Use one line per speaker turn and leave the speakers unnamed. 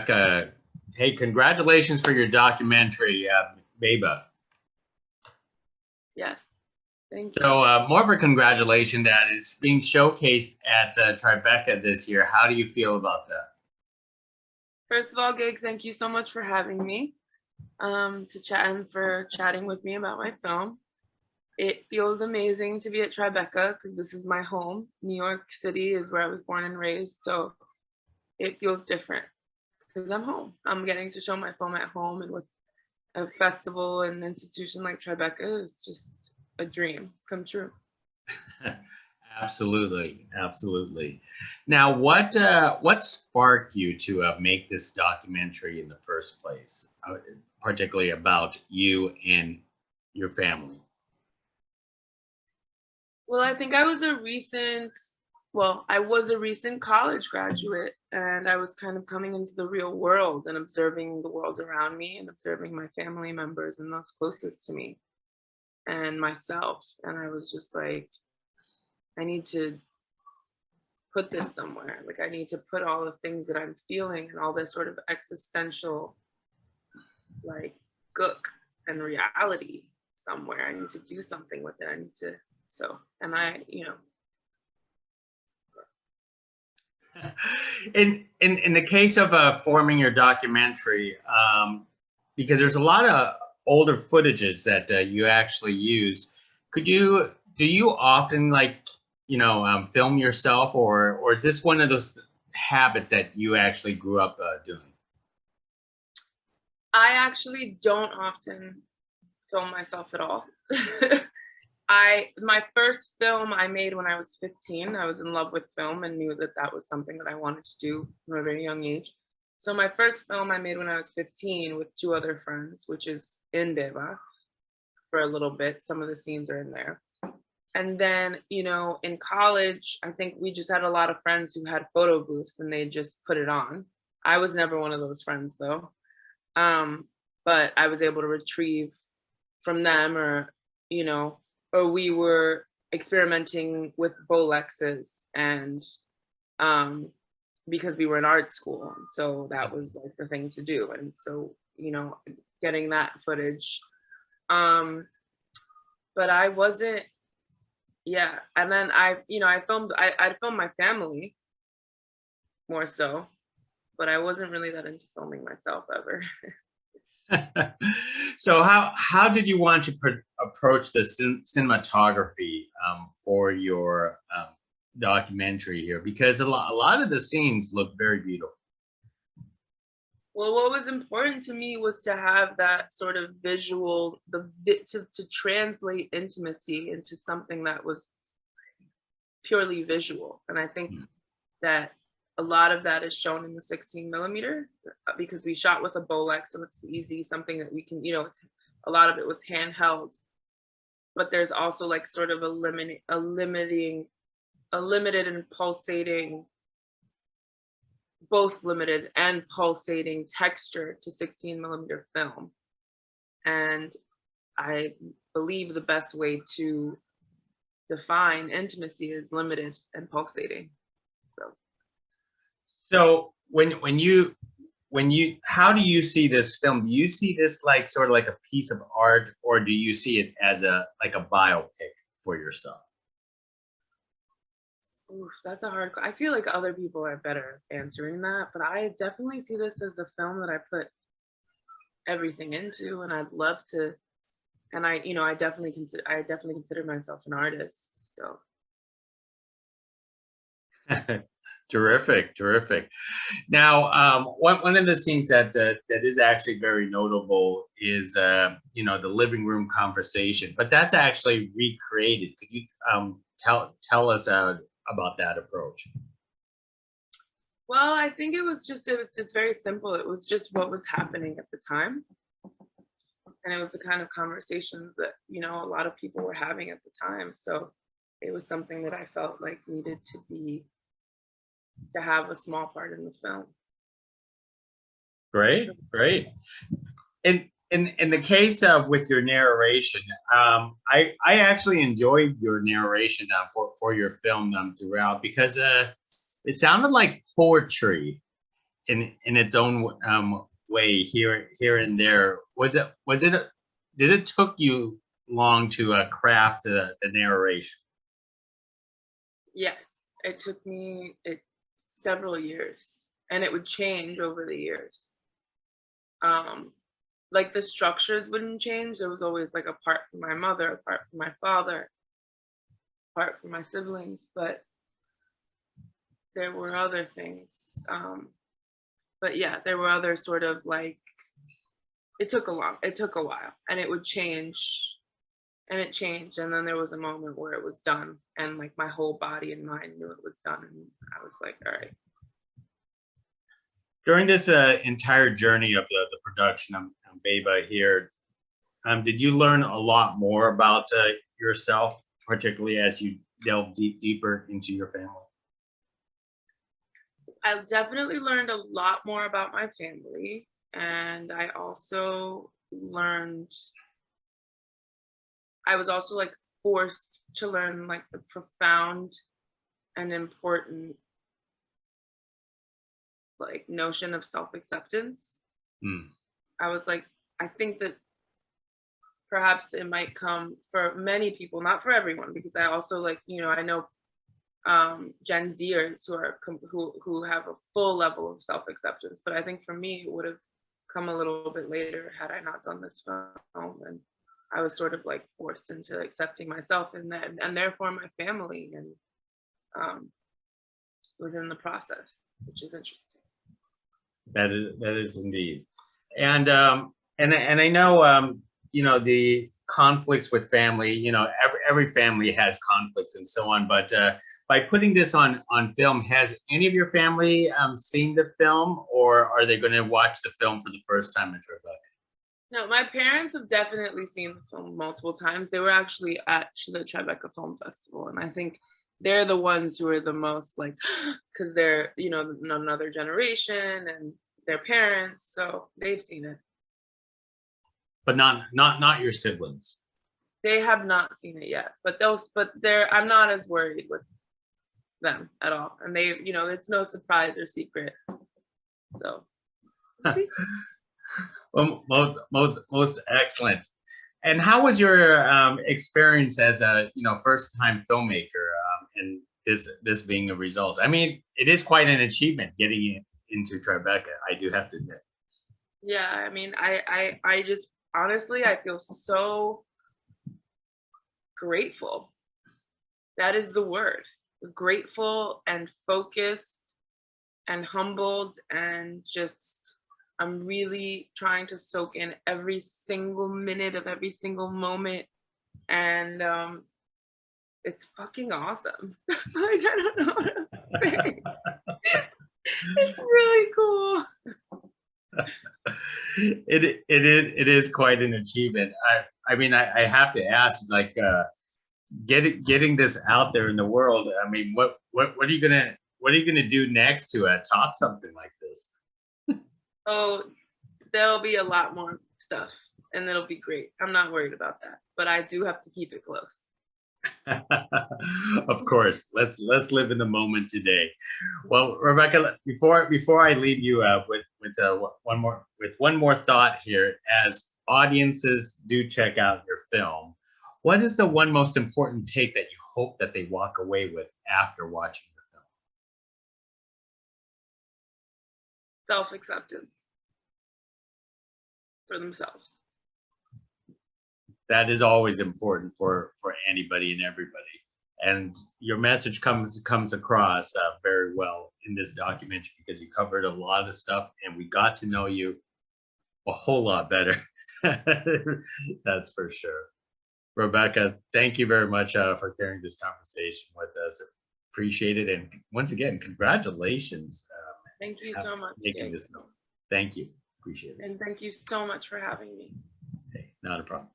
Rebecca. Hey, congratulations for your documentary, Beba.
Yes, thank you.
So more of a congratulation that is being showcased at Tribeca this year. How do you feel about that?
First of all, Gig, thank you so much for having me to chat and for chatting with me about my film. It feels amazing to be at Tribeca because this is my home. New York City is where I was born and raised, so it feels different because I'm home. I'm getting to show my film at home, and with a festival and institution like Tribeca is just a dream come true.
Absolutely, absolutely. Now, what sparked you to make this documentary in the first place, particularly about you and your family?
Well, I think I was a recent, I was a recent college graduate, and I was kind of coming into the real world and observing the world around me and observing my family members and those closest to me and myself. And I was just like, I need to put this somewhere. Like, I need to put all the things that I'm feeling and all this sort of existential, like, gook and reality somewhere. I need to do something with it. I need to, and
In the case of forming your documentary, because there's a lot of older footages that you actually used, do you often film yourself, or is this one of those habits that you actually grew up doing?
I actually don't often film myself at all. My first film I made when I was 15. I was in love with film and knew that that was something that I wanted to do from a very young age. So my first film I made when I was 15 with two other friends, which is in Beba for a little bit. Some of the scenes are in there. And then, in college, I think we just had a lot of friends who had photo booths and they just put it on. I was never one of those friends though. But I was able to retrieve from them, or we were experimenting with Bolexes, and because we were in art school, so that was like the thing to do. And so, getting that footage. But I wasn't, yeah. And then I filmed my family more so, but I wasn't really that into filming myself ever.
So how did you want to approach the cinematography for your documentary here? Because a lot of the scenes look very beautiful.
Well, what was important to me was to have that sort of visual, to translate intimacy into something that was purely visual. And I think that a lot of that is shown in the 16 millimeter because we shot with a Bolex, and it's easy, something that we can, a lot of it was handheld. But there's also like sort of a limited and pulsating, both limited and pulsating texture to 16 millimeter film. And I believe the best way to define intimacy is limited and pulsating.
So when you how do you see this film? Do you see this like sort of like a piece of art, or do you see it as a biopic for yourself?
Oof, that's a hard. I feel like other people are better answering that, but I definitely see this as a film that I put everything into, and I'd love to. And I definitely consider myself an artist. So.
Terrific. Now, one of the scenes that is actually very notable is the living room conversation, but that's actually recreated. Could you tell us about that approach?
Well, I think it's very simple. It was just what was happening at the time, and it was the kind of conversations that a lot of people were having at the time. So it was something that I felt like needed to have a small part in the film.
Great. In the case of with your narration, I actually enjoyed your narration for your film throughout, because it sounded like poetry, in its own way here and there. Did it took you long to craft the narration?
Yes, it took me several years, and it would change over the years. Um, like the structures wouldn't change. There was always like a part for my mother, a part for my father, a part for my siblings, but there were other things. But yeah, there were other sort of like it took a while, and it would change, and it changed, and then there was a moment where it was done, and like my whole body and mind knew it was done, and I was like, all right.
During this entire journey of the production of Beba here, did you learn a lot more about yourself, particularly as you delve deeper into your family?
I definitely learned a lot more about my family, and I was also like forced to learn like the profound and important like notion of self-acceptance. I was like, I think that perhaps it might come for many people, not for everyone, because I also like, I know Gen Zers who have a full level of self-acceptance, but I think for me it would have come a little bit later had I not done this film, and I was sort of like forced into accepting myself and therefore my family, and within the process, which is interesting.
That is indeed, and I know the conflicts with family. Every family has conflicts and so on, but by putting this on film, has any of your family seen the film, or are they going to watch the film for the first time in Tribeca?
No, my parents have definitely seen the film multiple times. They were actually at the Tribeca Film Festival, and I think they're the ones who are the most like, because they're another generation and their parents, so they've seen it.
But not your siblings.
They have not seen it yet, but I'm not as worried with them at all, and they, it's no surprise or secret. So.
Well, most excellent. And how was your experience as a first time filmmaker, and this being a result? I mean, it is quite an achievement getting into Tribeca, I do have to admit.
Yeah, I mean, I just honestly I feel so grateful. That is the word. Grateful and focused and humbled, and just I'm really trying to soak in every single minute of every single moment, and it's fucking awesome. Like, I don't know what else to say. It's really cool.
It is quite an achievement. I mean, I have to ask, like, getting this out there in the world. I mean, what are you gonna do next to top something like this?
Oh, there'll be a lot more stuff, and it'll be great. I'm not worried about that, but I do have to keep it close.
Of course, let's live in the moment today. Well, Rebeca, before I leave you with one more thought here, as audiences do check out your film, what is the one most important take that you hope that they walk away with after watching the film?
Self-acceptance for themselves.
That is always important for anybody and everybody, and your message comes across very well in this documentary, because you covered a lot of stuff and we got to know you a whole lot better. That's for sure. Rebeca, thank you very much for carrying this conversation with us. Appreciate it, and once again, congratulations.
Thank you so much.
Making this film. Thank you. Appreciate it.
And thank you so much for having me.
Hey, not a problem.